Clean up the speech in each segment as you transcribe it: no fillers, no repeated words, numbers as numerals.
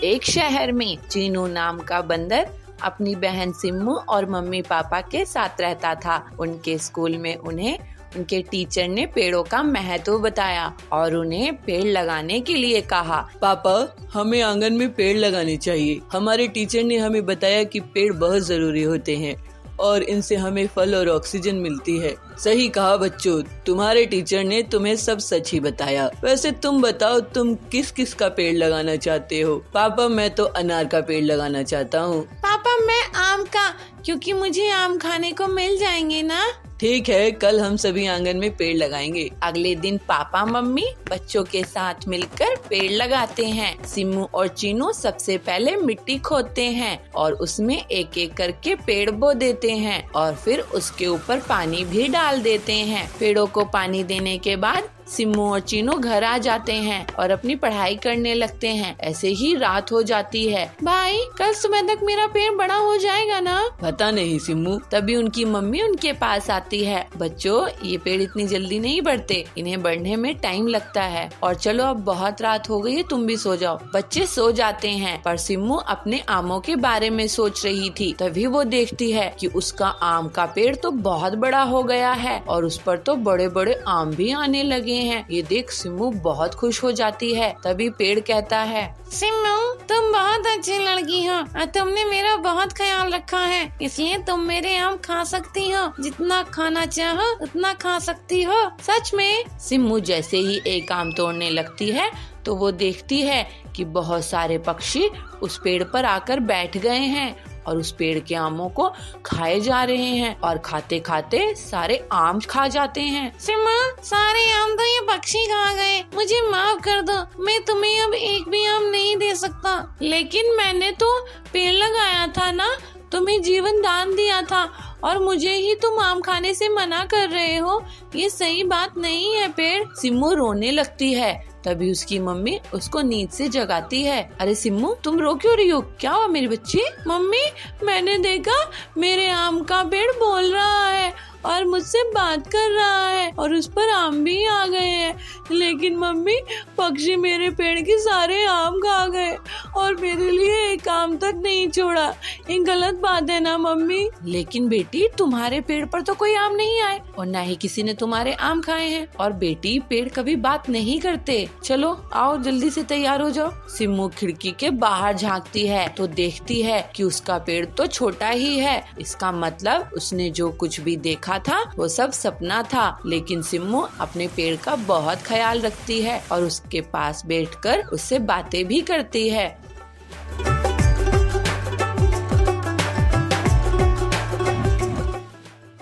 एक शहर में चीनू नाम का बंदर अपनी बहन सिम्मू और मम्मी पापा के साथ रहता था। उनके स्कूल में उन्हें उनके टीचर ने पेड़ों का महत्व बताया और उन्हें पेड़ लगाने के लिए कहा। पापा, हमें आंगन में पेड़ लगाने चाहिए। हमारे टीचर ने हमें बताया कि पेड़ बहुत जरूरी होते हैं और इनसे हमें फल और ऑक्सीजन मिलती है। सही कहा बच्चों, तुम्हारे टीचर ने तुम्हें सब सच ही बताया। वैसे तुम बताओ, तुम किस किस का पेड़ लगाना चाहते हो? पापा, मैं तो अनार का पेड़ लगाना चाहता हूँ। पापा, मैं आम का, क्योंकि मुझे आम खाने को मिल जाएंगे ना। ठीक है, कल हम सभी आंगन में पेड़ लगाएंगे। अगले दिन पापा मम्मी बच्चों के साथ मिलकर पेड़ लगाते हैं। सिम्मू और चीनू सबसे पहले मिट्टी खोदते हैं और उसमें एक एक करके पेड़ बो देते हैं और फिर उसके ऊपर पानी भी डाल देते हैं। पेड़ों को पानी देने के बाद सिम्मू और चीनू घर आ जाते हैं और अपनी पढ़ाई करने लगते हैं। ऐसे ही रात हो जाती है। भाई, कल सुबह तक मेरा पेड़ बड़ा हो जाएगा ना? पता नहीं सिम्मू। तभी उनकी मम्मी उनके पास आती है। बच्चों, ये पेड़ इतनी जल्दी नहीं बढ़ते, इन्हें बढ़ने में टाइम लगता है। और चलो, अब बहुत रात हो गई है, तुम भी सो जाओ। बच्चे सो जाते हैं, पर सिम्मू अपने आमों के बारे में सोच रही थी। तभी वो देखती है कि उसका आम का पेड़ तो बहुत बड़ा हो गया है और उस पर तो बड़े बड़े आम भी आने लगे हैं। ये देख सिम्मू बहुत खुश हो जाती है। तभी पेड़ कहता है, सिम्मू, तुम बहुत अच्छी लड़की हो और तुमने मेरा बहुत ख्याल रखा है, इसलिए तुम मेरे आम खा सकती हो। जितना खाना चाहो उतना खा सकती हो। सच में? सिम्मू जैसे ही एक आम तोड़ने लगती है तो वो देखती है कि बहुत सारे पक्षी उस पेड़ पर आकर बैठ गए हैं और उस पेड़ के आमों को खाए जा रहे हैं और खाते खाते सारे आम खा जाते हैं। सिम्मू, सारे आम तो ये पक्षी खा गए, मुझे माफ कर दो। मैं तुम्हें अब एक भी आम नहीं दे सकता। लेकिन मैंने तो पेड़ लगाया था ना, तुम्हें जीवन दान दिया था और मुझे ही तुम आम खाने से मना कर रहे हो। ये सही बात नहीं है पेड़। सिम्मू रोने लगती है। तभी उसकी मम्मी उसको नींद से जगाती है। अरे सिम्मू, तुम रो क्यों रही हो? क्या हुआ मेरी बच्ची? मम्मी, मैंने देखा मेरे आम का पेड़ बोल रहा है और मुझसे बात कर रहा है और उस पर आम भी आ गए हैं। लेकिन मम्मी, पक्षी मेरे पेड़ के सारे आम खा गए और मेरे लिए एक आम तक नहीं छोड़ा। ये गलत बात है ना मम्मी? लेकिन बेटी, तुम्हारे पेड़ पर तो कोई आम नहीं आए और न ही किसी ने तुम्हारे आम खाए हैं। और बेटी, पेड़ कभी बात नहीं करते। चलो आओ, जल्दी से तैयार हो जाओ। सिम्मू खिड़की के बाहर झांकती है तो देखती है कि उसका पेड़ तो छोटा ही है। इसका मतलब उसने जो कुछ भी देखा था वो सब सपना था। लेकिन सिम्मू अपने पेड़ का बहुत ख्याल रखती है और उसके पास बैठकर उससे बातें भी करती है।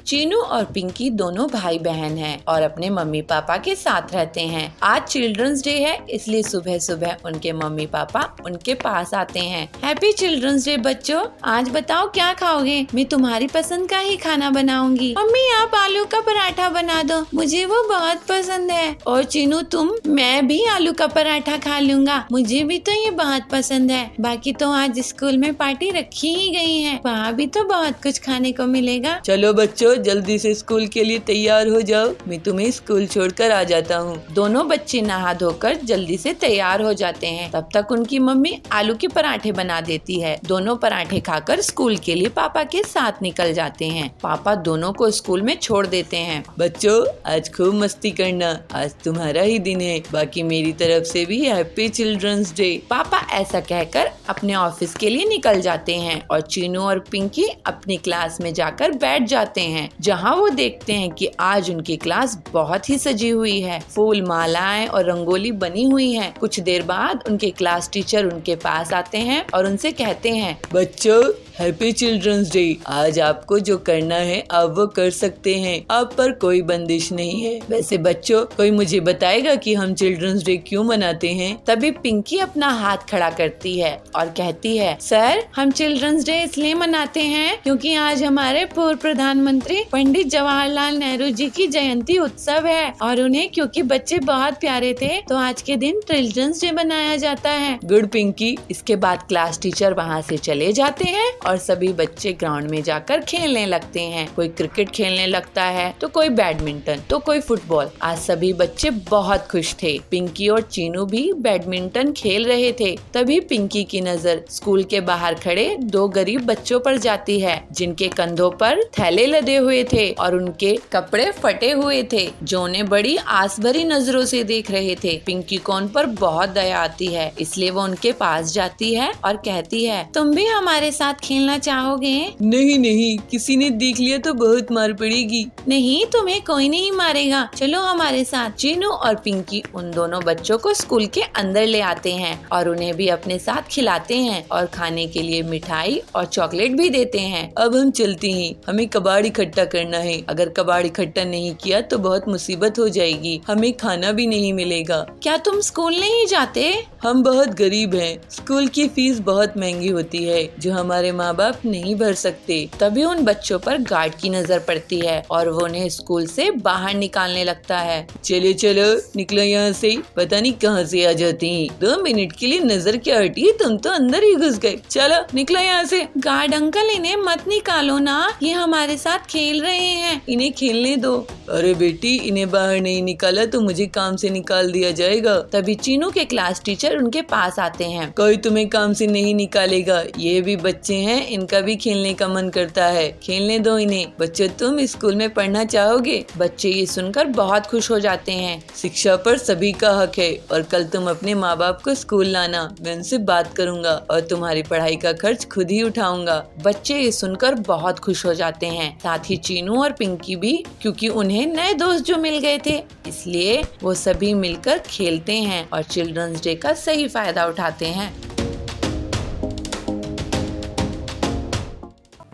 चीनू और पिंकी दोनों भाई बहन हैं और अपने मम्मी पापा के साथ रहते हैं। आज चिल्ड्रंस डे है, इसलिए सुबह सुबह उनके मम्मी पापा उनके पास आते हैं। हैप्पी चिल्ड्रंस डे बच्चों, आज बताओ क्या खाओगे? मैं तुम्हारी पसंद का ही खाना बनाऊंगी। मम्मी, आप आलू का पराठा बना दो, मुझे वो बहुत पसंद है। और चीनू तुम? मैं भी आलू का पराठा खा लूंगा, मुझे भी तो ये बहुत पसंद है। बाकी तो आज स्कूल में पार्टी रखी ही गई है, वहाँ भी तो बहुत कुछ खाने को मिलेगा। चलो बच्चों, जल्दी से स्कूल के लिए तैयार हो जाओ। मैं तुम्हें स्कूल छोड़कर आ जाता हूँ। दोनों बच्चे नहा धोकर जल्दी से तैयार हो जाते हैं। तब तक उनकी मम्मी आलू के पराठे बना देती है। दोनों पराठे खाकर स्कूल के लिए पापा के साथ निकल जाते हैं। पापा दोनों को स्कूल में छोड़ देते हैं। बच्चों, आज खूब मस्ती करना, आज तुम्हारा ही दिन है। बाकी मेरी तरफ से भी हैप्पी चिल्ड्रंस डे। पापा ऐसा कहकर अपने ऑफिस के लिए निकल जाते हैं और चीनू और पिंकी अपनी क्लास में जाकर बैठ जाते हैं, जहाँ वो देखते हैं कि आज उनकी क्लास बहुत ही सजी हुई है। फूल, मालाएं और रंगोली बनी हुई है। कुछ देर बाद उनके क्लास टीचर उनके पास आते हैं और उनसे कहते हैं, बच्चों, हैप्पी चिल्ड्रंस डे। आज आपको जो करना है आप वो कर सकते हैं, आप पर कोई बंदिश नहीं है। वैसे बच्चों, कोई मुझे बताएगा कि हम चिल्ड्रंस डे क्यों मनाते हैं? तभी पिंकी अपना हाथ खड़ा करती है और कहती है, सर, हम चिल्ड्रंस डे इसलिए मनाते हैं क्योंकि आज हमारे पूर्व प्रधानमंत्री पंडित जवाहरलाल नेहरू जी की जयंती उत्सव है और उन्हें क्योंकि बच्चे बहुत प्यारे थे तो आज के दिन चिल्ड्रंस डे मनाया जाता है। गुड पिंकी। इसके बाद क्लास टीचर वहाँ से चले जाते हैं और सभी बच्चे ग्राउंड में जाकर खेलने लगते हैं। कोई क्रिकेट खेलने लगता है तो कोई बैडमिंटन तो कोई फुटबॉल। आज सभी बच्चे बहुत खुश थे। पिंकी और चीनू भी बैडमिंटन खेल रहे थे। तभी पिंकी की नजर स्कूल के बाहर खड़े 2 गरीब बच्चों पर जाती है, जिनके कंधों पर थैले लदे हुए थे और उनके कपड़े फटे हुए थे, जो उन्हें बड़ी आस भरी नजरों से देख रहे थे। पिंकी को उन पर बहुत दया आती है, इसलिए वो उनके पास जाती है और कहती है, तुम भी हमारे साथ खेलना चाहोगे? नहीं नहीं, किसी ने देख लिया तो बहुत मार पड़ेगी। नहीं, तुम्हें कोई नहीं मारेगा, चलो हमारे साथ। चीनू और पिंकी उन दोनों बच्चों को स्कूल के अंदर ले आते हैं और उन्हें भी अपने साथ खिलाते हैं और खाने के लिए मिठाई और चॉकलेट भी देते हैं। अब हम चलते हैं, हमें कबाड़ इकट्ठा करना है। अगर कबाड़ इकट्ठा नहीं किया तो बहुत मुसीबत हो जाएगी, हमें खाना भी नहीं मिलेगा। क्या तुम स्कूल नहीं जाते? हम बहुत गरीब हैं, स्कूल की फीस बहुत महंगी होती है जो हमारे माँ बाप नहीं भर सकते। तभी उन बच्चों पर गार्ड की नजर पड़ती है और वो उन्हें स्कूल से बाहर निकालने लगता है। चलो चलो निकलो यहाँ से, पता नहीं कहाँ से आ जाते हैं। 2 मिनट के लिए नजर क्या हटी, तुम तो अंदर ही घुस गए। चलो निकलो यहाँ से। गार्ड अंकल, इन्हें मत निकालो ना, ये हमारे साथ खेल रहे हैं, इन्हें खेलने दो। अरे बेटी, इन्हें बाहर नहीं निकाला तो मुझे काम से निकाल दिया जाएगा। तभी चीनू के क्लास टीचर उनके पास आते हैं। कोई तुम्हें काम से नहीं निकालेगा, ये भी बच्चे हैं, इनका भी खेलने का मन करता है, खेलने दो इन्हें। बच्चों, तुम स्कूल में पढ़ना चाहोगे? बच्चे ये सुनकर बहुत खुश हो जाते हैं। शिक्षा पर सभी का हक है और कल तुम अपने माँ बाप को स्कूल लाना, मैं उनसे बात करूँगा और तुम्हारी पढ़ाई का खर्च खुद ही उठाऊंगा। बच्चे ये सुनकर बहुत खुश हो जाते हैं, साथ ही चीनू और पिंकी भी, क्योंकि उन्हें नए दोस्त जो मिल गए थे, इसलिए वो सभी मिलकर खेलते हैं और चिल्ड्रंस डे का सही फायदा उठाते हैं।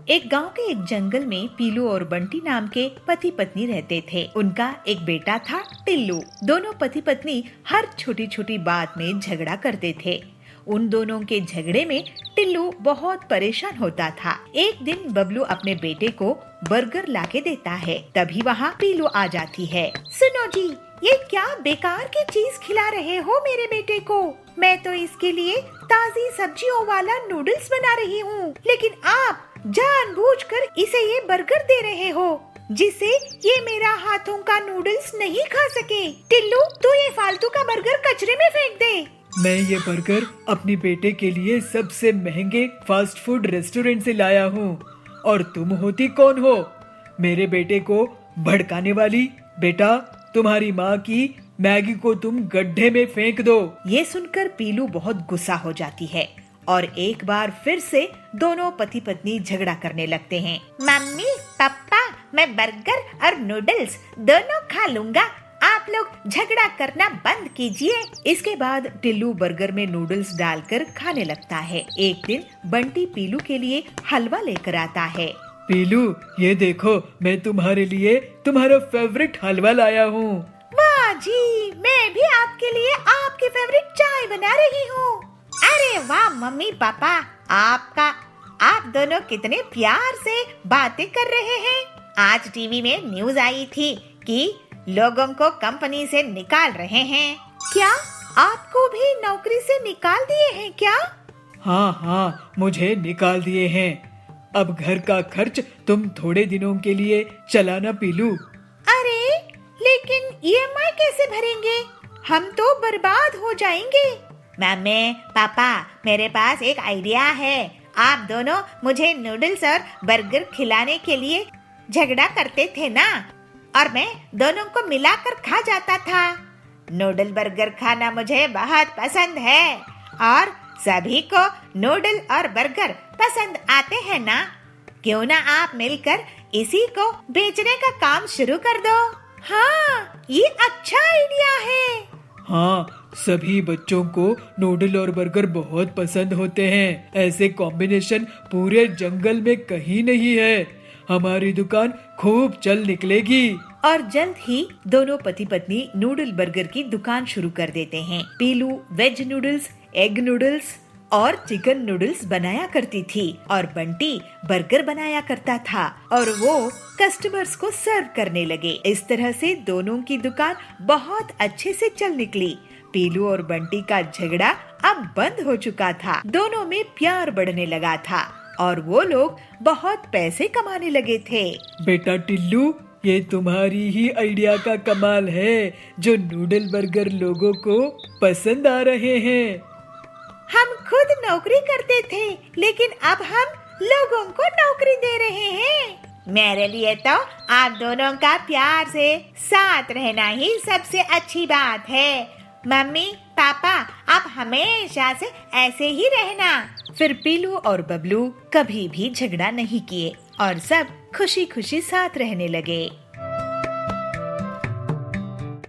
एक गांव के एक जंगल में पीलू और बंटी नाम के पति पत्नी रहते थे। उनका एक बेटा था टिल्लू। दोनों पति पत्नी हर छोटी छोटी बात में झगड़ा करते थे। उन दोनों के झगड़े में टिल्लू बहुत परेशान होता था। एक दिन बबलू अपने बेटे को बर्गर लाके देता है, तभी वहाँ पीलू आ जाती है। सुनो जी, ये क्या बेकार की चीज खिला रहे हो मेरे बेटे को? मैं तो इसके लिए ताजी सब्जियों वाला नूडल्स बना रही हूँ, लेकिन आप जानबूझकर इसे ये बर्गर दे रहे हो, जिससे ये मेरा हाथों का नूडल्स नहीं खा सके। टिल्लू, तू ये फालतू का बर्गर कचरे में फेंक दे। मैं ये बर्गर अपने बेटे के लिए सबसे महंगे फास्ट फूड रेस्टोरेंट से लाया हूँ, और तुम होती कौन हो मेरे बेटे को भड़काने वाली? बेटा, तुम्हारी माँ की मैगी को तुम गड्ढे में फेंक दो। ये सुनकर पीलू बहुत गुस्सा हो जाती है और एक बार फिर से दोनों पति पत्नी झगड़ा करने लगते हैं। मम्मी पापा, मैं बर्गर और नूडल्स दोनों खा लूंगा, आप लोग झगड़ा करना बंद कीजिए। इसके बाद टिल्लू बर्गर में नूडल्स डालकर खाने लगता है। एक दिन बंटी पीलू के लिए हलवा लेकर आता है। पीलू, ये देखो, मैं तुम्हारे लिए तुम्हारा फेवरेट हलवा लाया हूँ। वाह जी, मैं भी आपके लिए आपकी फेवरेट चाय बना रही हूँ। अरे वाह मम्मी पापा, आप दोनों कितने प्यार से बातें कर रहे हैं। आज टीवी में न्यूज़ आई थी कि लोगों को कंपनी से निकाल रहे हैं। क्या आपको भी नौकरी से निकाल दिए हैं क्या? हाँ, मुझे निकाल दिए हैं। अब घर का खर्च तुम थोड़े दिनों के लिए चलाना पीलू। अरे, लेकिन EMI कैसे भरेंगे? हम तो बर्बाद हो जाएंगे। मम्मी पापा, मेरे पास एक आइडिया है। आप दोनों मुझे नूडल्स और बर्गर खिलाने के लिए झगड़ा करते थे ना, और मैं दोनों को मिलाकर खा जाता था। नूडल बर्गर खाना मुझे बहुत पसंद है और सभी को नूडल और बर्गर पसंद आते हैं ना। क्यों ना आप मिलकर इसी को बेचने का काम शुरू कर दो। हाँ, ये अच्छा आइडिया है। हाँ, सभी बच्चों को नूडल और बर्गर बहुत पसंद होते हैं। ऐसे कॉम्बिनेशन पूरे जंगल में कहीं नहीं है। हमारी दुकान खूब चल निकलेगी। और जल्द ही दोनों पति पत्नी नूडल बर्गर की दुकान शुरू कर देते हैं। पीलू वेज नूडल्स, एग नूडल्स और चिकन नूडल्स बनाया करती थी और बंटी बर्गर बनाया करता था और वो कस्टमर्स को सर्व करने लगे। इस तरह से दोनों की दुकान बहुत अच्छे से चल निकली। पीलू और बंटी का झगड़ा अब बंद हो चुका था। दोनों में प्यार बढ़ने लगा था। और वो लोग बहुत पैसे कमाने लगे थे। बेटा टिल्लू, ये तुम्हारी ही आइडिया का कमाल है जो नूडल बर्गर लोगों को पसंद आ रहे हैं। हम खुद नौकरी करते थे, लेकिन अब हम लोगों को नौकरी दे रहे हैं। मेरे लिए तो आप दोनों का प्यार से साथ रहना ही सबसे अच्छी बात है। मम्मी पापा, आप हमेशा से ऐसे ही रहना। फिर पीलू और बबलू कभी भी झगड़ा नहीं किए और सब खुशी खुशी साथ रहने लगे।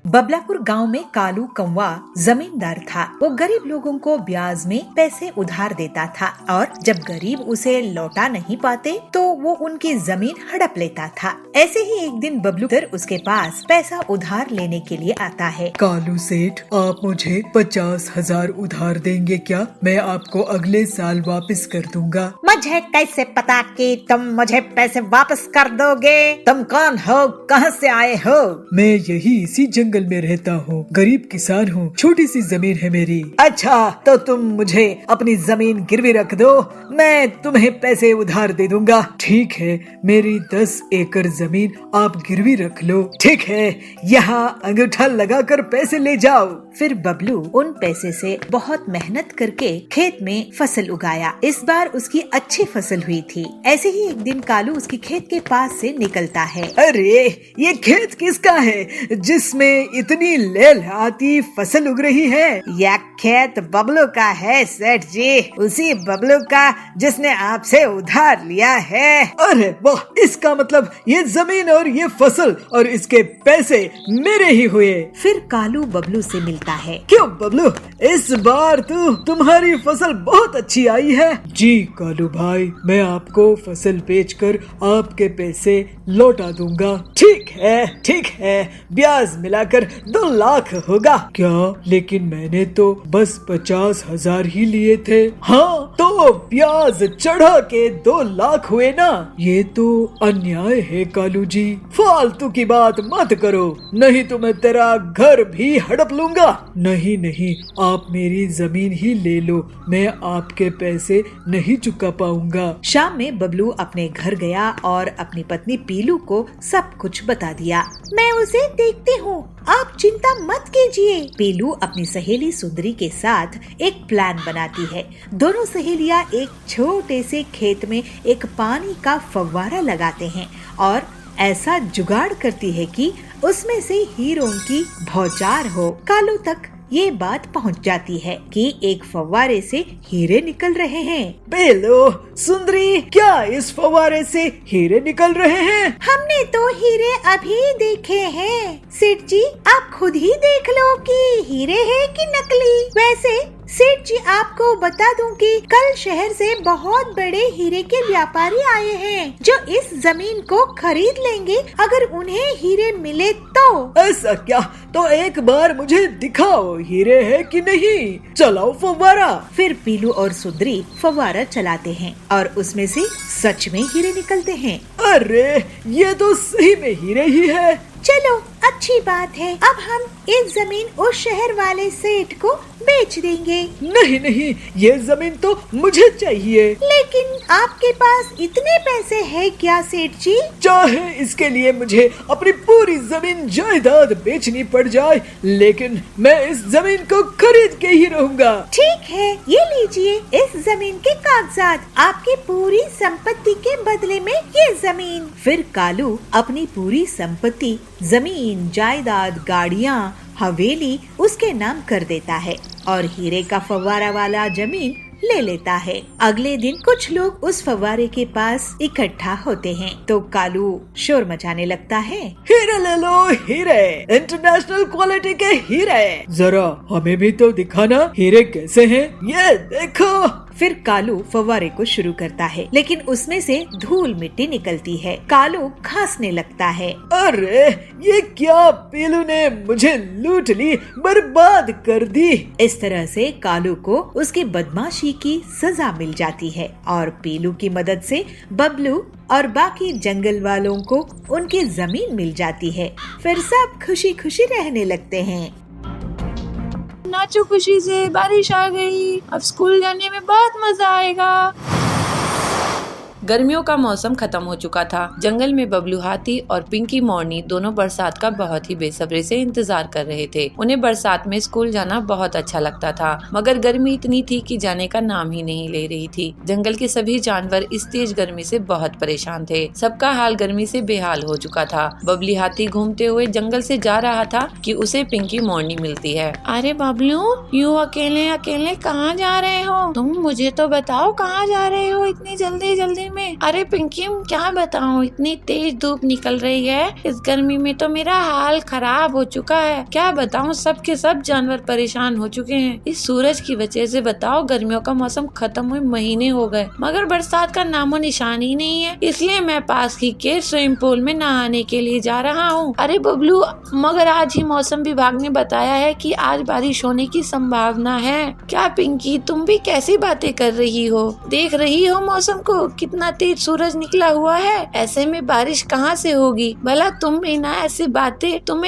बबलापुर गांव में कालू कौवा जमींदार था। वो गरीब लोगों को ब्याज में पैसे उधार देता था और जब गरीब उसे लौटा नहीं पाते तो वो उनकी जमीन हड़प लेता था। ऐसे ही एक दिन बबलू उसके पास पैसा उधार लेने के लिए आता है। कालू सेठ, आप मुझे 50,000 उधार देंगे क्या? मैं आपको अगले साल वापस कर दूंगा। मुझे कैसे पता कि तुम मुझे पैसे वापस कर दोगे? तुम कौन हो, कहां से आए हो? मैं यही इसी जंगल में रहता हूँ, गरीब किसान हूँ, छोटी सी जमीन है मेरी। अच्छा, तो तुम मुझे अपनी जमीन गिरवी रख दो, मैं तुम्हें पैसे उधार दे दूंगा। ठीक है, मेरी 10 एकड़ जमीन आप गिरवी रख लो। ठीक है, यहाँ अंगूठा लगाकर पैसे ले जाओ। फिर बबलू उन पैसे से बहुत मेहनत करके खेत में फसल उगाया। इस बार उसकी अच्छी फसल हुई थी। ऐसे ही एक दिन कालू उसकी खेत के पास से निकलता है। अरे, ये खेत किसका है जिसमें इतनी लहलहाती फसल उग रही है? यह खेत बबलू का है सेठ जी, उसी बबलू का जिसने आपसे उधार लिया है। अरे वाह, इसका मतलब ये जमीन और ये फसल और इसके पैसे मेरे ही हुए। फिर कालू बबलू से मिलता है। क्यों बबलू, इस बार तुम्हारी फसल बहुत अच्छी आई है। जी कालू भाई, मैं आपको फसल बेचकर आपके पैसे लौटा दूंगा। ठीक है, ब्याज मिलाकर 2 लाख होगा। क्या? लेकिन मैंने तो बस 50,000 ही लिए थे। हाँ, तो ब्याज चढ़ा के 2 लाख हुए ना। ये तो अन्याय है कालू जी, फालतू की बात मत करो, नहीं तो मैं तेरा घर भी हड़प लूंगा। नहीं, आप मेरी जमीन ही ले लो, मैं आपके पैसे नहीं चुका पाऊंगा। शाम में बबलू अपने घर गया और अपनी पत्नी पीलू को सब कुछ बता दिया। मैं उसे देखती हूँ, आप चिंता मत कीजिए। पीलू अपनी सहेली सुंदरी के साथ एक प्लान बनाती है। दोनों सहेलियां एक छोटे से खेत में एक पानी का फव्वारा लगाते हैं और ऐसा जुगाड़ करती है कि उसमें से हीरों की बौछार हो। कालू तक ये बात पहुंच जाती है कि एक फव्वारे से हीरे निकल रहे हैं। बेलो, सुंदरी, क्या इस फव्वारे से हीरे निकल रहे हैं? हमने तो हीरे अभी देखे हैं। सेठ जी, आप खुद ही देख लो कि हीरे हैं कि नकली। वैसे सेठ जी, आपको बता दूं कि कल शहर से बहुत बड़े हीरे के व्यापारी आए हैं जो इस जमीन को खरीद लेंगे अगर उन्हें हीरे मिले तो। ऐसा क्या? तो एक बार मुझे दिखाओ, हीरे है कि नहीं। चलाओ फव्वारा। फिर पीलू और सुंदरी फव्वारा चलाते हैं और उसमें से सच में हीरे निकलते हैं। अरे, ये तो सही में हीरे ही है। चलो, अच्छी बात है। अब हम इस जमीन उस शहर वाले सेठ को बेच देंगे। नहीं, ये जमीन तो मुझे चाहिए। लेकिन आपके पास इतने पैसे हैं क्या सेठ जी? चाहे इसके लिए मुझे अपनी पूरी जमीन जायदाद बेचनी पड़ जाए, लेकिन मैं इस जमीन को खरीद के ही रहूंगा। ठीक है, ये लीजिए इस जमीन के कागजात, आपकी पूरी संपत्ति के बदले में ये जमीन। फिर कालू अपनी पूरी संपत्ति, जमीन, जायदाद, गाड़ियाँ, हवेली उसके नाम कर देता है और हीरे का फव्वारा वाला जमीन ले लेता है। अगले दिन कुछ लोग उस फव्वारे के पास इकट्ठा होते हैं तो कालू शोर मचाने लगता है। हीरे ले लो, हीरे, इंटरनेशनल क्वालिटी के हीरे। जरा हमें भी तो दिखाना हीरे कैसे हैं। ये देखो। फिर कालू फव्वारे को शुरू करता है, लेकिन उसमें से धूल मिट्टी निकलती है। कालू खांसने लगता है। अरे, ये क्या? पीलू ने मुझे लूट ली, बर्बाद कर दी। इस तरह से कालू को उसकी बदमाशी की सजा मिल जाती है और पीलू की मदद से बबलू और बाकी जंगल वालों को उनकी जमीन मिल जाती है। फिर सब खुशी खुशी रहने लगते हैं। नाचो खुशी से, बारिश आ गई, अब स्कूल जाने में बहुत मजा आएगा। गर्मियों का मौसम खत्म हो चुका था। जंगल में बबलू हाथी और पिंकी मोरनी दोनों बरसात का बहुत ही बेसब्री से इंतजार कर रहे थे। उन्हें बरसात में स्कूल जाना बहुत अच्छा लगता था, मगर गर्मी इतनी थी कि जाने का नाम ही नहीं ले रही थी। जंगल के सभी जानवर इस तेज गर्मी से बहुत परेशान थे। सबका हाल गर्मी से बेहाल हो चुका था। बबली हाथी घूमते हुए जंगल से जा रहा था कि उसे पिंकी मोरनी मिलती है। अरे बबलू, यूँ अकेले अकेले कहाँ जा रहे हो? तुम मुझे तो बताओ कहाँ जा रहे हो इतनी जल्दी जल्दी में? अरे पिंकी, क्या बताऊँ, इतनी तेज धूप निकल रही है। इस गर्मी में तो मेरा हाल खराब हो चुका है। क्या बताऊँ, सब के सब जानवर परेशान हो चुके हैं इस सूरज की वजह से। बताओ, गर्मियों का मौसम खत्म हुए महीने हो गए, मगर बरसात का नामो निशान ही नहीं है। इसलिए मैं पास ही के स्विमिंग पूल में नहाने के लिए जा रहा हूँ। अरे बबलू, मगर आज ही मौसम विभाग ने बताया है कि आज बारिश होने की संभावना है। क्या पिंकी, तुम भी कैसी बातें कर रही हो? देख रही हो मौसम को, कितना तेज सूरज निकला हुआ है। ऐसे में बारिश कहाँ से होगी? भला तुम्हें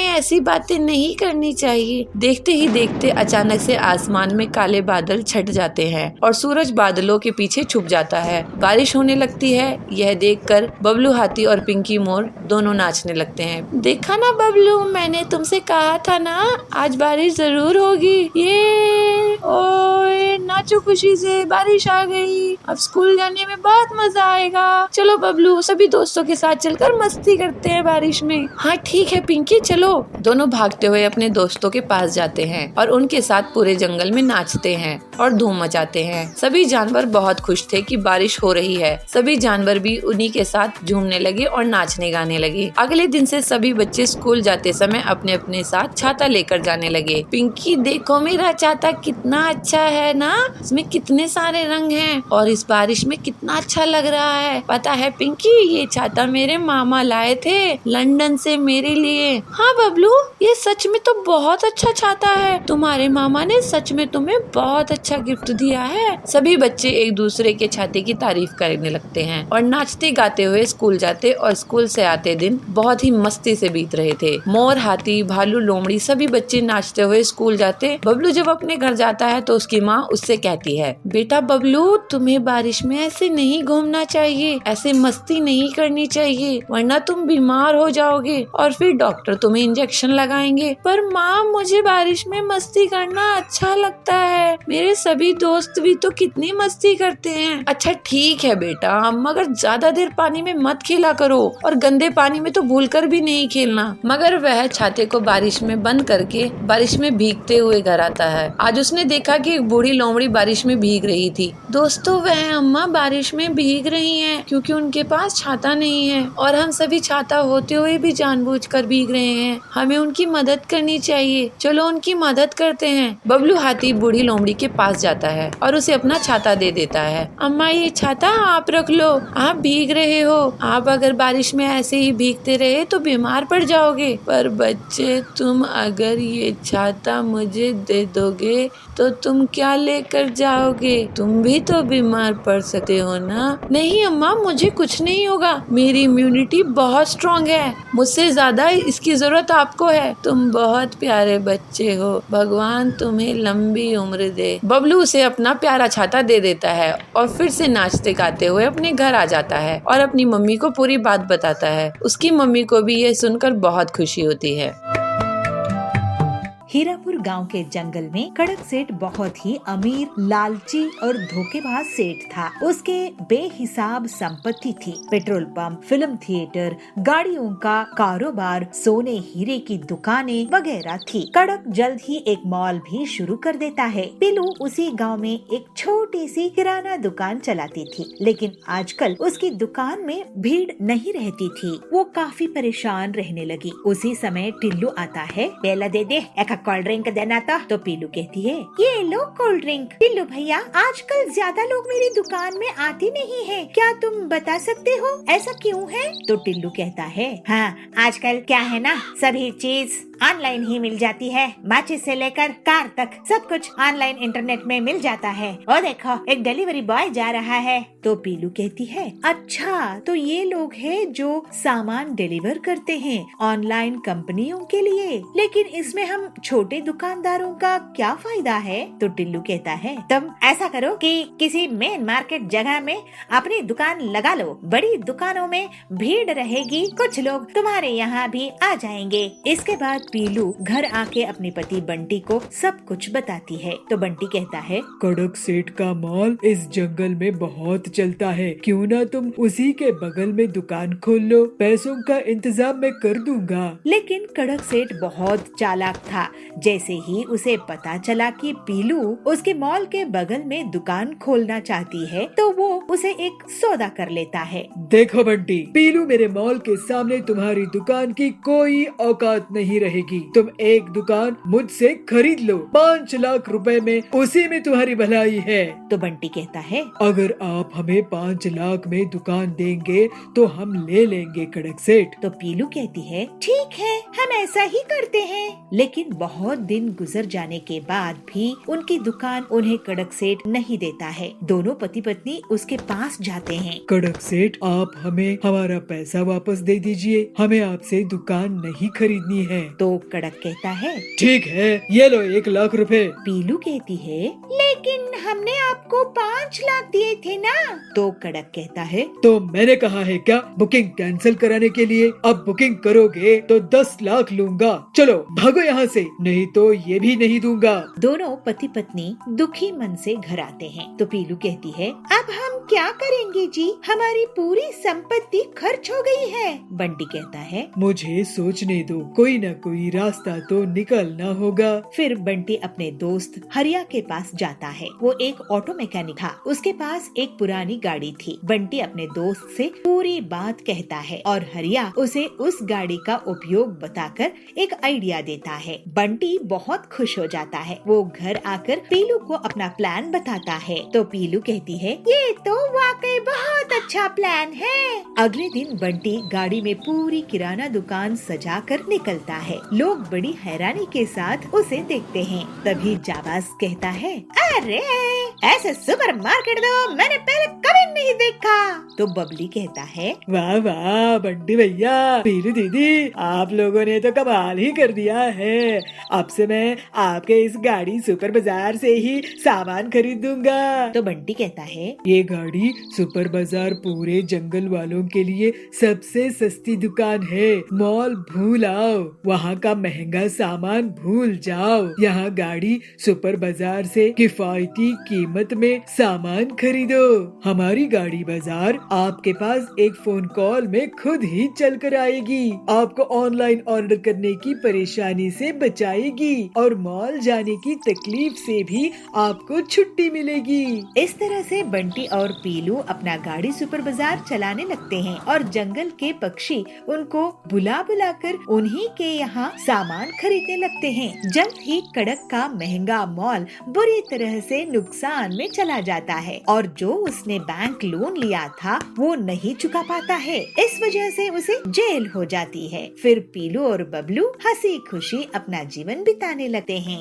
ऐसी बातें नहीं करनी चाहिए। देखते ही देखते अचानक से आसमान में काले बादल छट जाते हैं और सूरज बादलों के पीछे छुप जाता है। बारिश होने लगती है। यह देखकर बबलू हाथी और पिंकी मोर दोनों नाचने लगते हैं। देखा ना बबलू, मैंने तुमसे कहा था ना, आज बारिश जरूर होगी। ये ओए, नाचो खुशी से, बारिश आ गई। अब स्कूल जाने में बहुत मजा आएगा। चलो बबलू, सभी दोस्तों के साथ चलकर मस्ती करते हैं बारिश में। हाँ ठीक है पिंकी, चलो। दोनों भागते हुए अपने दोस्तों के पास जाते हैं और उनके साथ पूरे जंगल में नाचते हैं और धूम मचाते हैं। सभी जानवर बहुत खुश थे कि बारिश हो रही है। सभी जानवर भी उन्हीं के साथ झूमने लगे और नाचने गाने लगे। अगले दिन से सभी बच्चे स्कूल जाते समय अपने अपने साथ छाता लेकर जाने लगे। पिंकी देखो, मेरा छाता कितना अच्छा है ना, इसमें कितने सारे रंग हैं और इस बारिश में कितना अच्छा लग रहा है। पता है पिंकी, ये छाता मेरे मामा लाए थे लंदन से मेरे लिए। हाँ बबलू, ये सच में तो बहुत अच्छा छाता है। तुम्हारे मामा ने सच में तुम्हें बहुत अच्छा गिफ्ट दिया है। सभी बच्चे एक दूसरे के छाते की तारीफ करने लगते हैं और नाचते गाते हुए स्कूल जाते और स्कूल से आते दिन बहुत ही मस्ती से बीत रहे थे। मोर, हाथी, भालू, लोमड़ी सभी बच्चे नाचते हुए स्कूल जाते। बबलू जब अपने घर जाता है तो उसकी माँ उससे कहती है, बेटा बबलू, तुम्हें बारिश में ऐसे नहीं घूमना चाहिए, ऐसे मस्ती नहीं करनी चाहिए, वरना तुम बीमार हो जाओगे और फिर डॉक्टर तुम्हें इंजेक्शन लगाएंगे। पर माँ, मुझे बारिश में मस्ती करना अच्छा लगता है। मेरे सभी दोस्त भी तो कितनी मस्ती करते हैं। अच्छा ठीक है बेटा, मगर ज्यादा देर पानी में मत खेला करो और गंदे पानी में तो भूलकर भी नहीं खेलना। मगर वह छाते को बारिश में बंद करके बारिश में भीगते हुए घर आता है। आज उसने देखा कि एक बूढ़ी लोमड़ी बारिश में भीग रही थी। दोस्तों, वह अम्मा बारिश में भीग रही हैं क्योंकि उनके पास छाता नहीं है और हम सभी छाता होते हुए भी जानबूझकर भीग रहे हैं। हमें उनकी मदद करनी चाहिए। चलो उनकी मदद करते हैं। बबलू हाथी बूढ़ी लोमड़ी के पास जाता है और उसे अपना छाता दे देता है। अम्मा, ये छाता आप रख लो, आप भीग रहे हो। आप अगर बारिश में ऐसे ही भीगते रहे तो बीमार पड़ जाओगे। पर बच्चे, तुम अगर ये छाता मुझे दे दोगे तो तुम क्या लेकर जाओगे? तुम भी तो बीमार पड़ सकते हो ना। नहीं अम्मा, मुझे कुछ नहीं होगा। मेरी इम्यूनिटी बहुत स्ट्रॉन्ग है। मुझसे ज्यादा इसकी जरूरत आपको है। तुम बहुत प्यारे बच्चे हो, भगवान तुम्हें लंबी उम्र दे। बबलू उसे अपना प्यारा छाता दे देता है और फिर से नाचते गाते हुए अपने घर आ जाता है और अपनी मम्मी को पूरी बात बताता है। उसकी मम्मी को भी यह सुनकर बहुत खुशी होती है। हीरापुर गांव के जंगल में कड़क सेठ बहुत ही अमीर, लालची और धोखेबाज सेठ था। उसके बेहिसाब संपत्ति थी। पेट्रोल पंप, फिल्म थिएटर, गाड़ियों का कारोबार, सोने हीरे की दुकानें वगैरह थी। कड़क जल्द ही एक मॉल भी शुरू कर देता है। पिलू उसी गांव में एक छोटी सी किराना दुकान चलाती थी, लेकिन आजकल उसकी दुकान में भीड़ नहीं रहती थी। वो काफी परेशान रहने लगी। उसी समय टिल्लू आता है। बेला दे दे, कोल्ड ड्रिंक देना था। तो पीलू कहती है, ये लो कोल्ड ड्रिंक। टिल्लू भैया, आजकल ज्यादा लोग मेरी दुकान में आते नहीं हैं। क्या तुम बता सकते हो ऐसा क्यों है? तो टिल्लू कहता है, हाँ, आजकल क्या है ना, सभी चीज ऑनलाइन ही मिल जाती है। माचिस से लेकर कार तक सब कुछ ऑनलाइन इंटरनेट में मिल जाता है। और देखो एक डिलीवरी बॉय जा रहा है। तो पीलू कहती है, अच्छा तो ये लोग हैं जो सामान डिलीवर करते हैं ऑनलाइन कंपनियों के लिए, लेकिन इसमें हम छोटे दुकानदारों का क्या फायदा है? तो टिल्लू कहता है, तुम ऐसा करो कि किसी मेन मार्केट जगह में अपनी दुकान लगा लो। बड़ी दुकानों में भीड़ रहेगी, कुछ लोग तुम्हारे यहाँ भी आ जाएंगे। इसके बाद पीलू घर आके अपने पति बंटी को सब कुछ बताती है। तो बंटी कहता है, कड़क सेठ का मॉल इस जंगल में बहुत चलता है, क्यों ना तुम उसी के बगल में दुकान खोल लो, पैसों का इंतजाम मैं कर दूंगा। लेकिन कड़क सेठ बहुत चालाक था। जैसे ही उसे पता चला कि पीलू उसके मॉल के बगल में दुकान खोलना चाहती है, तो वो उसे एक सौदा कर लेता है। देखो बंटी, पीलू मेरे मॉल के सामने तुम्हारी दुकान की कोई औकात नहीं रहेगी। तुम एक दुकान मुझसे खरीद लो 5 लाख रुपए में, उसी में तुम्हारी भलाई है। तो बंटी कहता है, अगर आप हमें 5 लाख में दुकान देंगे तो हम ले लेंगे कड़क सेठ। तो पीलू कहती है, ठीक है हम ऐसा ही करते हैं। लेकिन बहुत दिन गुजर जाने के बाद भी उनकी दुकान उन्हें कड़क सेठ नहीं देता है। दोनों पति पत्नी उसके पास जाते हैं। कड़क सेठ, आप हमें हमारा पैसा वापस दे दीजिए, हमें आपसे दुकान नहीं खरीदनी है। तो कड़क कहता है, ठीक है, ये लो 1 लाख रुपए। पीलू कहती है, लेकिन हमने आपको 5 लाख दिए थे ना। तो कड़क कहता है, तो मैंने कहा है क्या बुकिंग कैंसिल कराने के लिए? अब बुकिंग करोगे तो 10 लाख लूंगा। चलो भागो यहाँ से, नहीं तो ये भी नहीं दूंगा। दोनों पति पत्नी दुखी मन से घर आते हैं। तो पीलू कहती है, अब हम क्या करेंगे जी, हमारी पूरी संपत्ति खर्च हो गई है। बंटी कहता है, मुझे सोचने दो, कोई न कोई रास्ता तो निकलना होगा। फिर बंटी अपने दोस्त हरिया के पास जाता है। वो एक ऑटो मैकेनिक था, उसके पास एक पुरानी गाड़ी थी। बंटी अपने दोस्त से पूरी बात कहता है और हरिया उसे उस गाड़ी का उपयोग बताकर एक आइडिया देता है। बंटी बहुत खुश हो जाता है। वो घर आकर पीलू को अपना प्लान बताता है। तो पीलू कहती है, ये तो वाकई बहुत अच्छा प्लान है। अगले दिन बंटी गाड़ी में पूरी किराना दुकान सजाकर निकलता है। लोग बड़ी हैरानी के साथ उसे देखते हैं। तभी जाबाज कहता है, अरे ऐसे सुपरमार्केट तो मैंने पहले कभी नहीं देखा। तो बबली कहता है, वाह वाह बंटी भैया, पीलू दीदी, आप लोगों ने तो कमाल ही कर दिया है। अब से मैं आपके इस गाड़ी सुपर बाजार से ही सामान खरीदूंगा। तो बंटी कहता है, ये गाड़ी सुपर बाजार पूरे जंगल वालों के लिए सबसे सस्ती दुकान है। मॉल भूल आओ, वहाँ का महंगा सामान भूल जाओ। यहाँ गाड़ी सुपर बाजार से किफायती कीमत में सामान खरीदो। हमारी गाड़ी बाजार आपके पास एक फोन कॉल में खुद ही चल कर आएगी, आपको ऑनलाइन ऑर्डर करने की परेशानी से बचाएगी और मॉल जाने की तकलीफ से भी आपको छुट्टी मिलेगी। इस तरह से बंटी और पीलू अपना गाड़ी सुपर बाजार चलाने लगते हैं और जंगल के पक्षी उनको बुला बुला कर उन्हीं के यहाँ सामान खरीदने लगते हैं। जल्द ही कड़क का महंगा मॉल बुरी तरह से नुकसान में चला जाता है और जो उसने बैंक लोन लिया था वो नहीं चुका पाता है। इस वजह से उसे जेल हो जाती है। फिर पीलू और बबलू हंसी खुशी अपना जीवन बिताने लगते हैं।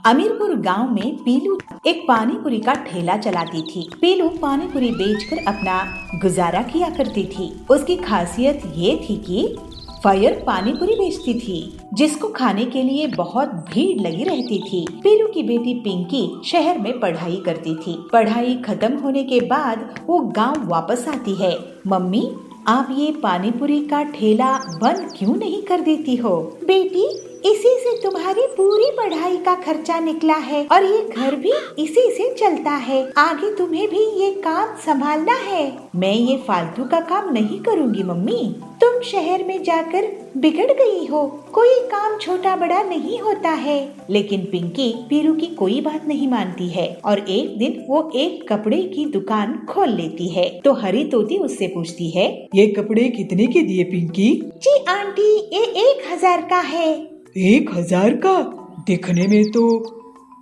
अमीरपुर गांव में पीलू एक पानी पूरी का ठेला चलाती थी। पीलू पानी पूरी बेचकर अपना गुजारा किया करती थी। उसकी खासियत ये थी कि फायर पानी पूरी बेचती थी, जिसको खाने के लिए बहुत भीड़ लगी रहती थी। पीलू की बेटी पिंकी शहर में पढ़ाई करती थी। पढ़ाई खत्म होने के बाद वो गांव वापस आती है। मम्मी, आप ये पानी पूरी का ठेला बंद क्यों नहीं कर देती हो? बेटी, इसी से तुम्हारी पूरी पढ़ाई का खर्चा निकला है और ये घर भी इसी से चलता है। आगे तुम्हें भी ये काम संभालना है। मैं ये फालतू का काम नहीं करूँगी मम्मी। तुम शहर में जाकर बिगड़ गई हो। कोई काम छोटा बड़ा नहीं होता है। लेकिन पिंकी पीलू की कोई बात नहीं मानती है और एक दिन वो एक कपड़े की दुकान खोल लेती है। तो हरी तोती उससे पूछती है, ये कपड़े कितने के दिए पिंकी? जी आंटी, ये 1000 का है। 1000 का? दिखने में तो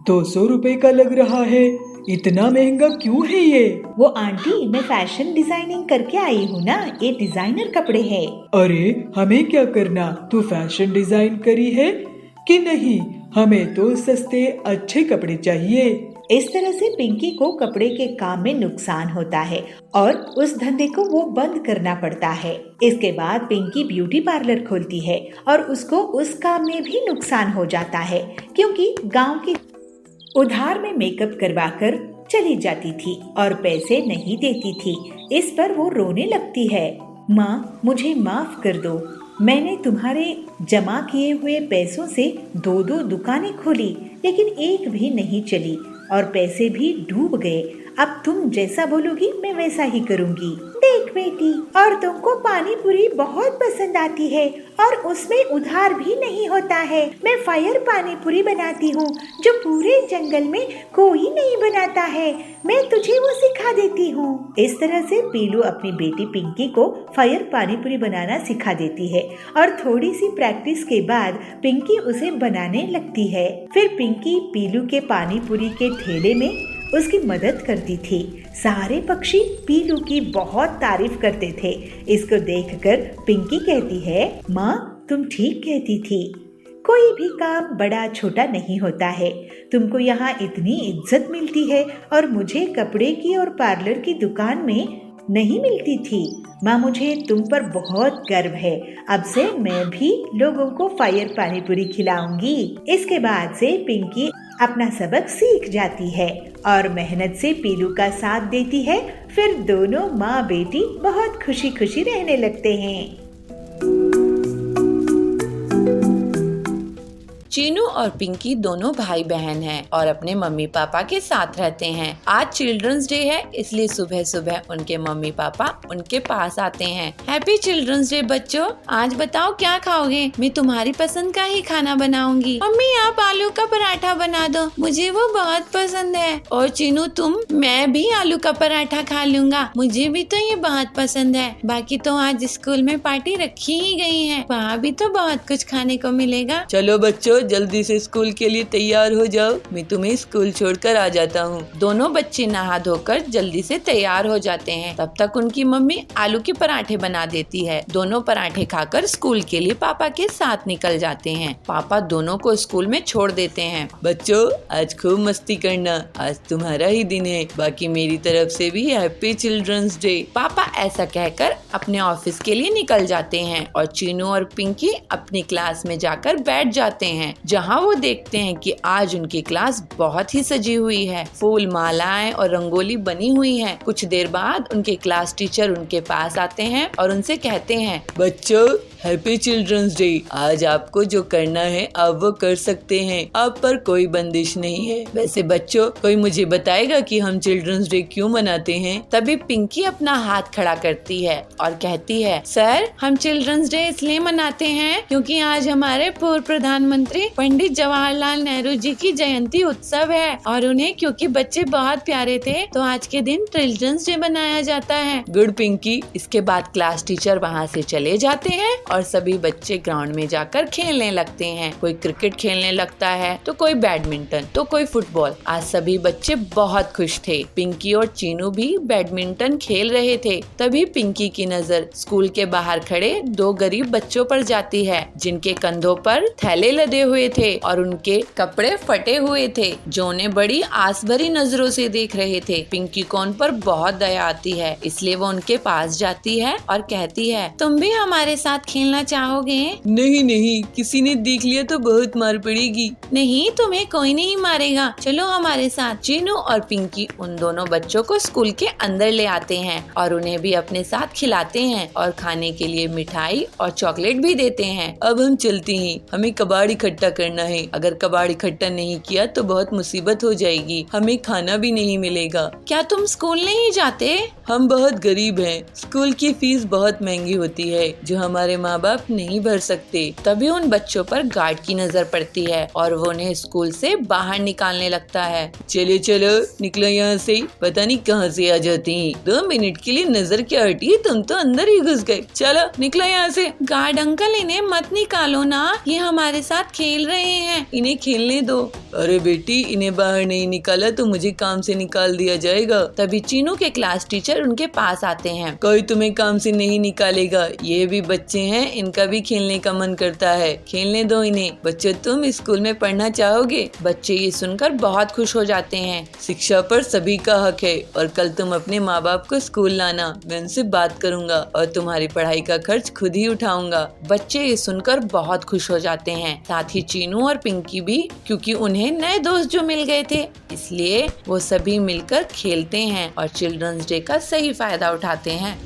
200 रुपए का लग रहा है। इतना महंगा क्यों है ये? वो आंटी, मैं फैशन डिजाइनिंग करके आई हूँ ना, ये डिजाइनर कपड़े हैं। अरे हमें क्या करना, तू फैशन डिजाइन करी है कि नहीं? हमें तो सस्ते अच्छे कपड़े चाहिए। इस तरह से पिंकी को कपड़े के काम में नुकसान होता है और उस धंधे को वो बंद करना पड़ता है। इसके बाद पिंकी ब्यूटी पार्लर खोलती है और उसको उस काम में भी नुकसान हो जाता है, क्योंकि गांव की उधार में मेकअप करवाकर चली जाती थी और पैसे नहीं देती थी। इस पर वो रोने लगती है। माँ, मुझे माफ कर दो, मैंने तुम्हारे जमा किए हुए पैसों से 2-2 दुकानें खोली, लेकिन एक भी नहीं चली और पैसे भी डूब गए। अब तुम जैसा बोलोगी मैं वैसा ही करूँगी। देख बेटी, और तुमको पानी पूरी बहुत पसंद आती है और उसमें उधार भी नहीं होता है। मैं फायर पानी पूरी बनाती हूँ जो पूरे जंगल में कोई नहीं बनाता है। मैं तुझे वो सिखा देती हूँ। इस तरह से पीलू अपनी बेटी पिंकी को फायर पानी पूरी बनाना सिखा देती है और थोड़ी सी प्रैक्टिस के बाद पिंकी उसे बनाने लगती है। फिर पिंकी पीलू के पानी पूरी के ठेले में उसकी मदद करती थी। सारे पक्षी पीलू की बहुत तारीफ करते थे। इसको देखकर पिंकी कहती है, माँ, तुम ठीक कहती थी, कोई भी काम बड़ा छोटा नहीं होता है। तुमको यहाँ इतनी इज्जत मिलती है और मुझे कपड़े की और पार्लर की दुकान में नहीं मिलती थी। माँ, मुझे तुम पर बहुत गर्व है। अब से मैं भी लोगों को फायर पानी पूरी खिलाऊंगी। इसके बाद से पिंकी अपना सबक सीख जाती है और मेहनत से पीलू का साथ देती है। फिर दोनों माँ बेटी बहुत खुशी खुशी रहने लगते हैं। चीनू और पिंकी दोनों भाई बहन हैं और अपने मम्मी पापा के साथ रहते हैं। आज चिल्ड्रंस डे है, इसलिए सुबह सुबह उनके मम्मी पापा उनके पास आते हैं। हैप्पी चिल्ड्रंस डे बच्चों, आज बताओ क्या खाओगे? मैं तुम्हारी पसंद का ही खाना बनाऊंगी। मम्मी, आप आलू का पराठा बना दो, मुझे वो बहुत पसंद है। और चीनू तुम? मैं भी आलू का पराठा खा लूंगा, मुझे भी तो ये बहुत पसंद है। बाकी तो आज स्कूल में पार्टी रखी ही गई है, वहाँ भी तो बहुत कुछ खाने को मिलेगा। चलो बच्चों, जल्दी से स्कूल के लिए तैयार हो जाओ, मैं तुम्हें स्कूल छोड़कर आ जाता हूँ। दोनों बच्चे नहा धोकर जल्दी से तैयार हो जाते हैं। तब तक उनकी मम्मी आलू के पराठे बना देती है। दोनों पराठे खाकर स्कूल के लिए पापा के साथ निकल जाते हैं। पापा दोनों को स्कूल में छोड़ देते हैं। बच्चों, आज खूब मस्ती करना, आज तुम्हारा ही दिन है। बाकी मेरी तरफ से भी हैप्पी चिल्ड्रंस डे। पापा ऐसा कहकर अपने ऑफिस के लिए निकल जाते हैं और चीनू और पिंकी अपनी क्लास में जाकर बैठ जाते हैं, जहां वो देखते हैं कि आज उनकी क्लास बहुत ही सजी हुई है। फूल, मालाएं और रंगोली बनी हुई है। कुछ देर बाद उनके क्लास टीचर उनके पास आते हैं और उनसे कहते हैं, बच्चों, हैप्पी चिल्ड्रंस डे। आज आपको जो करना है आप वो कर सकते हैं, आप पर कोई बंदिश नहीं है। वैसे बच्चों, कोई मुझे बताएगा कि हम चिल्ड्रंस डे क्यों मनाते हैं? तभी पिंकी अपना हाथ खड़ा करती है और कहती है, सर, हम चिल्ड्रंस डे इसलिए मनाते हैं क्योंकि आज हमारे पूर्व प्रधानमंत्री पंडित जवाहरलाल नेहरू जी की जयंती उत्सव है और उन्हें क्योंकि बच्चे बहुत प्यारे थे तो आज के दिन चिल्ड्रंस डे मनाया जाता है। गुड पिंकी। इसके बाद क्लास टीचर वहाँ से चले जाते हैं और सभी बच्चे ग्राउंड में जाकर खेलने लगते हैं। कोई क्रिकेट खेलने लगता है तो कोई बैडमिंटन तो कोई फुटबॉल। आज सभी बच्चे बहुत खुश थे। पिंकी और चीनू भी बैडमिंटन खेल रहे थे। तभी पिंकी की नजर स्कूल के बाहर खड़े 2 गरीब बच्चों पर जाती है, जिनके कंधों पर थैले लदे हुए थे और उनके कपड़े फटे हुए थे, जो उन्हें बड़ी आस भरी नजरों से देख रहे थे। पिंकी को उन पर बहुत दया आती है, इसलिए वो उनके पास जाती है और कहती है, तुम भी हमारे साथ खेलना चाहोगे? नहीं नहीं, किसी ने देख लिया तो बहुत मार पड़ेगी। नहीं, तुम्हें कोई नहीं मारेगा, चलो हमारे साथ। चीनू और पिंकी उन दोनों बच्चों को स्कूल के अंदर ले आते हैं और उन्हें भी अपने साथ खिलाते हैं और खाने के लिए मिठाई और चॉकलेट भी देते हैं। अब हम चलते हैं, हमें कबाड़ इकट्ठा करना है। अगर कबाड़ इकट्ठा नहीं किया तो बहुत मुसीबत हो जाएगी, हमें खाना भी नहीं मिलेगा। क्या तुम स्कूल नहीं जाते? हम बहुत गरीब हैं, स्कूल की फीस बहुत महंगी होती है। जो हमारे माँ माँ बाप नहीं भर सकते। तभी उन बच्चों पर गार्ड की नजर पड़ती है और वो उन्हें स्कूल से बाहर निकालने लगता है। चलो चलो निकलो यहाँ से, पता नहीं कहाँ से आ जाते हैं। 2 मिनट के लिए नजर क्या हटी, तुम तो अंदर ही घुस गए। चलो निकलो यहाँ से। गार्ड अंकल, इन्हें मत निकालो ना, ये हमारे साथ खेल रहे हैं, इन्हें खेलने दो। अरे बेटी, इन्हें बाहर नहीं निकाला तो मुझे काम से निकाल दिया जाएगा। तभी चीनू के क्लास टीचर उनके पास आते हैं। कोई तुम्हें काम से नहीं निकालेगा, ये भी बच्चे हैं, इनका भी खेलने का मन करता है, खेलने दो इन्हें। बच्चों, तुम स्कूल में पढ़ना चाहोगे? बच्चे ये सुनकर बहुत खुश हो जाते हैं। शिक्षा पर सभी का हक है और कल तुम अपने माँ बाप को स्कूल लाना, मैं उनसे बात करूँगा और तुम्हारी पढ़ाई का खर्च खुद ही उठाऊंगा। बच्चे ये सुनकर बहुत खुश हो जाते हैं, साथ ही चीनू और पिंकी भी, क्योंकि उन्हें नए दोस्त जो मिल गए थे, इसलिए वो सभी मिलकर खेलते हैं और चिल्ड्रंस डे का सही फायदा उठाते हैं।